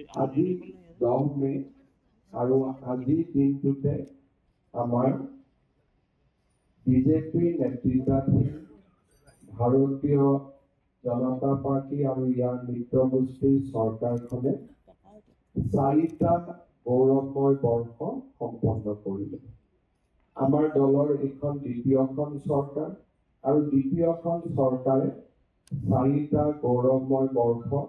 আজি 10 মে আৰু আজিৰ দিনটোতে আমাৰ বিজেপিৰ নেতৃত্বাধীন ভাৰতীয় জনতা পাৰ্টি আৰু ইয়াৰ মিত্ৰগোষ্ঠীৰ চৰকাৰখনে 4টা গৌৰৱময় বৰ্ষ সম্পন্ন কৰিলে। আমাৰ দলৰ এইখন দ্বিতীয়খন চৰকাৰ আৰু দ্বিতীয়খন চৰকাৰে 4টা গৌৰৱময় বৰ্ষ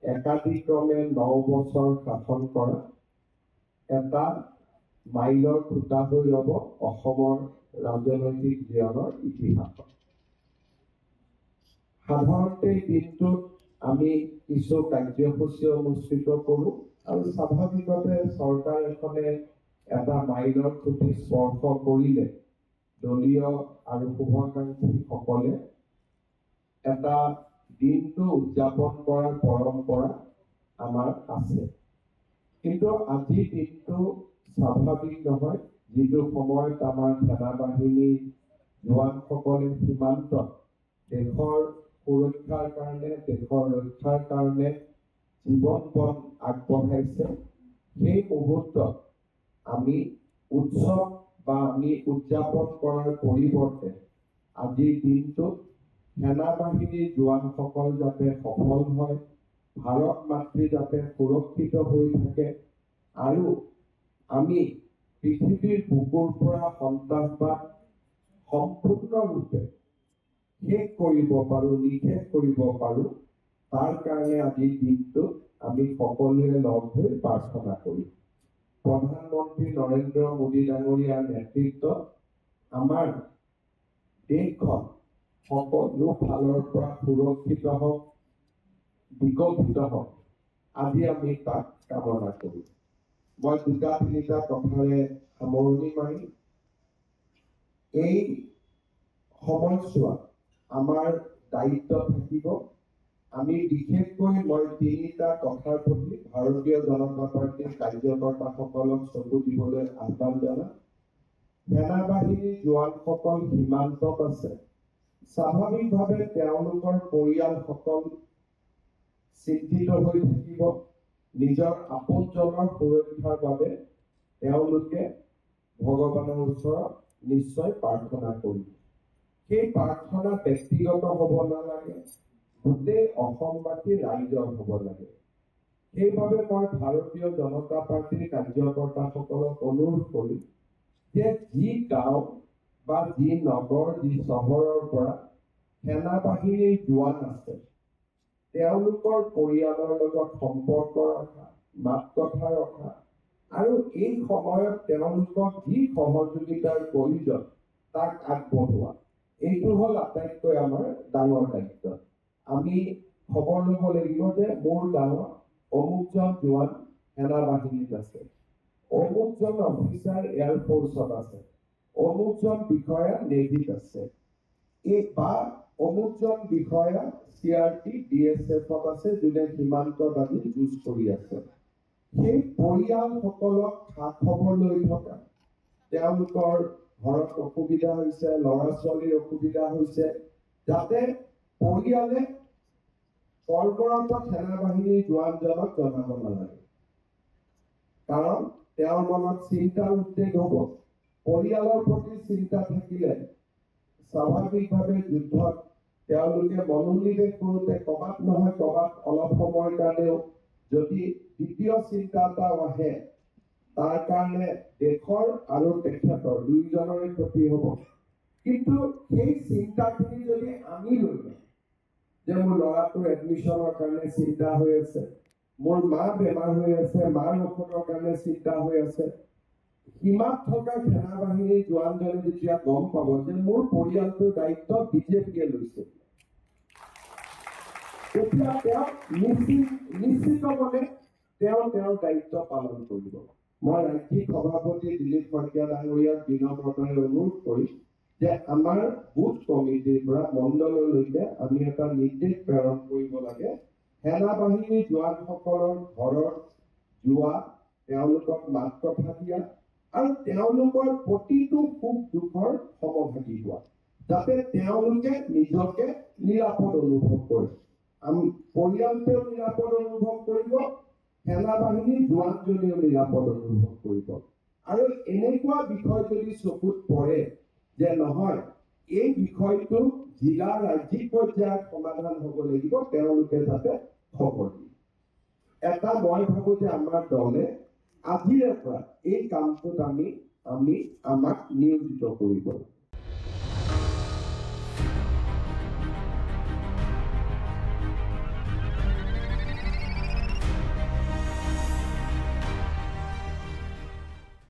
একাদিক্ৰমে 9 বছৰ শাসন কৰা এটা মাইলৰ খুঁটা হৈ ৰব অসমৰ ৰাজনৈতিক জীৱনৰ ইতিহাসত। সাধাৰণতে দিনটোত আমি কিছু কাৰ্যসূচী অনুষ্ঠিত কৰোঁ আৰু স্বাভাৱিকতে চৰকাৰ এখনে এটা মাইলৰ খুঁটি স্পৰ্শ কৰিলে দলীয় আৰু শুভাকাংক্ষীসকলে এটা দিনটো উদযাপন কৰাৰ পৰম্পৰা আমাৰ আছে। কিন্তু আজিৰ দিনটো স্বাভাৱিক নহয়, যিটো সময়ত আমাৰ সেনাবাহিনীৰ জোৱানসকলে সীমান্তত দেশৰ সুৰক্ষাৰ কাৰণে, দেশৰ ৰক্ষাৰ কাৰণে জীৱন পণ আগবঢ়াইছে, সেই মুহূৰ্তত আমি উৎসৱ বা আমি উদযাপন কৰাৰ পৰিৱৰ্তে আজিৰ দিনটোত সেনাবাহিনীৰ জোৱানসকল যাতে সফল হয়, ভাৰত মাতৃ যাতে সুৰক্ষিত হৈ থাকে আৰু আমি পৃথিৱীৰ বুকুৰ পৰা সন্ত্ৰাসবাদ সম্পূৰ্ণৰূপে শেষ কৰিব পাৰোঁ, নিষেধ কৰিব পাৰোঁ, তাৰ কাৰণে আজিৰ দিনটোত আমি সকলোৱে লগ হৈ প্ৰাৰ্থনা কৰিম। প্ৰধানমন্ত্ৰী নৰেন্দ্ৰ মোদী ডাঙৰীয়াৰ নেতৃত্বত আমাৰ দেশখন সকলো ফালৰ পৰা সুৰক্ষিত হওক, বিকশিত হওক, আজি আমি তাক কামনা কৰোঁ। মই 2-3টা কথাৰে সামৰণি মাৰি এই সময়ছোৱাত আমাৰ দায়িত্ব থাকিব। আমি বিশেষকৈ মই 3টা কথাৰ প্ৰতি ভাৰতীয় জনতা পাৰ্টীৰ কাৰ্যকৰ্তাসকলক চকু দিবলৈ আহ্বান জনাম। সেনাবাহিনীৰ জোৱানসকল সীমান্তত আছে, স্বাভাৱিকভাৱে তেওঁলোকৰ পৰিয়ালসকল চিন্তিত হৈ থাকিব। নিজৰ আপোনজনৰ সুৰক্ষাৰ বাবে তেওঁলোকে ভগৱানৰ ওচৰত নিশ্চয় প্ৰাৰ্থনা কৰিব। সেই প্ৰাৰ্থনা ব্যক্তিগত হ'ব নালাগে, গোটেই অসমবাসী ৰাইজৰ হ'ব লাগে। সেইবাবে মই ভাৰতীয় জনতা পাৰ্টীৰ কাৰ্যকৰ্তাসকলক অনুৰোধ কৰিম যে যি গাঁও বা যি নগৰ, যি চহৰৰ পৰা সেনাবাহিনীৰ জোৱান আছে, তেওঁলোকৰ পৰিয়ালৰ লগত সম্পৰ্ক ৰখা, মাত কথা ৰখা আৰু এই সময়ত তেওঁলোকক যি সহযোগিতাৰ প্ৰয়োজন তাক আগবঢ়োৱা, এইটো হ'ল আটাইতকৈ আমাৰ ডাঙৰ দায়িত্ব। আমি খবৰ ল'ব লাগিব যে মোৰ গাঁৱত অমুকজন জোৱান সেনাবাহিনীত আছে, অমুকজন অফিচাৰ এয়াৰফৰ্চত আছে, অমুকজন বিষয়া নেভিত আছে, বা অমুকজন বিষয়া CRP BSFত আছে, যোনে সীমান্তত আজি যুঁজ কৰি আছে। সেই পৰিয়ালসকলক খা খবৰ লৈ থকা, তেওঁলোকৰ ঘৰত অসুবিধা হৈছে, ল'ৰা ছোৱালীৰ অসুবিধা হৈছে, যাতে পৰিয়ালে কৰ্মৰত সেনাবাহিনীৰ জোৱানজনক জনাব নালাগে। কাৰণ তেওঁৰ মনত চিন্তাৰ উদ্বেগ হ'ব। পৰিয়ালৰ প্ৰতি চিন্তা থাকিলে স্বাভাৱিকভাৱে যুদ্ধত তেওঁলোকে মনোনিৱেশ কৰোঁতে ক'ৰবাত নহয় ক'ৰবাত অলপ সময়ৰ কাৰণেও যদি দ্বিতীয় চিন্তা এটা আহে, তাৰ কাৰণে দেশৰ আৰু তেখেতৰ দুয়োজনৰে ক্ষতি হ'ব। কিন্তু সেই চিন্তাখিনি যদি আমি লৈ লওঁ যে মোৰ ল'ৰাটোৰ এডমিশ্যনৰ কাৰণে চিন্তা হৈ আছে, মোৰ মা বেমাৰ হৈ আছে, মাৰ ঔষধৰ কাৰণে চিন্তা হৈ আছে, সীমাত থকা সেনাবাহিনীৰ জোৱানজনে যেতিয়া গম পাব যে মোৰ পৰিয়ালটোৰ দায়িত্ব বিজেপিয়ে লৈছে, তেতিয়া তেওঁ নিশ্চিতভাৱে তেওঁৰ দায়িত্ব পালন কৰিব। মই ৰাজ্যিক সভাপতি দিলীপ শইকীয়া ডাঙৰীয়াক বিনম্ৰতাৰে অনুৰোধ কৰিম যে আমাৰ বুথ কমিটিৰ পৰা মণ্ডললৈকে আমি এটা নিৰ্দেশ প্ৰেৰণ কৰিব লাগে, সেনাবাহিনীৰ জোৱানসকলৰ ঘৰত যোৱা, তেওঁলোকক মাত কথা দিয়া আৰু তেওঁলোকৰ প্ৰতিটো সুখ দুখৰ সমভাগী হোৱা, যাতে তেওঁলোকে নিজকে নিৰাপদ অনুভৱ কৰে। আমি পৰিয়ালটোৱেও নিৰাপদ অনুভৱ কৰিব, সেনাবাহিনীৰ জোৱানজনেও নিৰাপদ অনুভৱ কৰিব। আৰু এনেকুৱা বিষয় যদি চকুত পৰে যে নহয় এই বিষয়টো জিলা ৰাজ্যিক পৰ্যায়ত সমাধান হ'ব লাগিব, তেওঁলোকে যাতে খবৰ দিয়ে। এটা মই ভাবো যে আমাৰ দলে আজিৰে পৰা এই কামটোত আমাক নিয়োজিত কৰিব।